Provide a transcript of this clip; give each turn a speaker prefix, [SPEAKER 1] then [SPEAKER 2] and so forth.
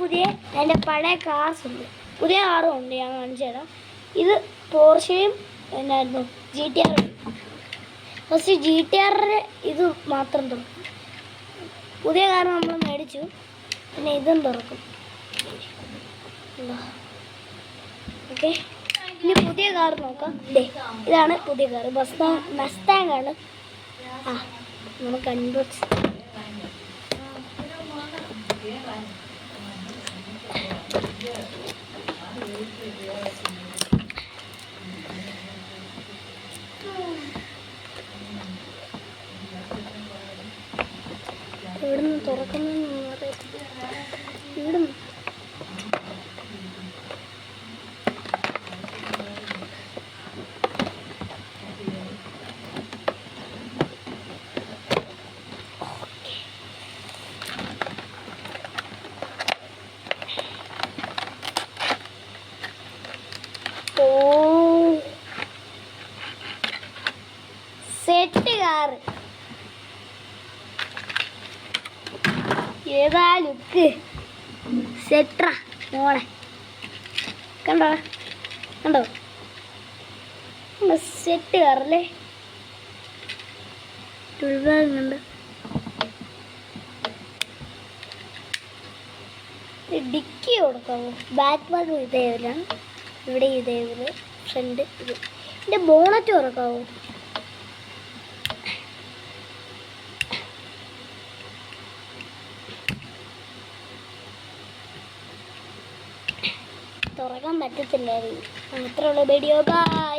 [SPEAKER 1] പുതിയ എൻ്റെ പഴയ കാർസ് ഉണ്ട്, പുതിയ കാറും ഉണ്ട്, ഞാൻ കാണിച്ചു തരാം. ഇത് പോർഷയും എന്നായിരുന്നു GTR. ഫസ്റ്റ് GTRൻ്റെ ഇത് മാത്രം തുറക്കും. പുതിയ കാർ നമ്മൾ മേടിച്ചു, പിന്നെ ഇതും തുറക്കും. ഓക്കെ, ഇനി പുതിയ കാർ നോക്കാം. ഇതാണ് പുതിയ കാർ, മസ്താങ് ആണ്. നമുക്ക് അൺബോക്സ് ഇവിടുന്ന് തുറക്കുന്നതെന്ന് അറിയത്തില്ല. ഇവിടുന്ന് സെറ്റ് കാറ്. ഏതാ ലുക്ക്, സെട്രാ മോളെ. കണ്ടോ കണ്ടോ, സെറ്റ് കാറല്ലേ. കണ്ട് ഡിക്കി കൊടുക്കാമോ? ബാക്ക് ഭാഗം ഇതേവരാണ്, ഇവിടെ ഇതേപോലെ, ഫ്രണ്ട് ഇത്. എൻ്റെ ബോണറ്റ് തുറക്കാവോ? തുറക്കാൻ പറ്റത്തില്ലായിരുന്നു. അത്രയുള്ള വീഡിയോ. ബൈ.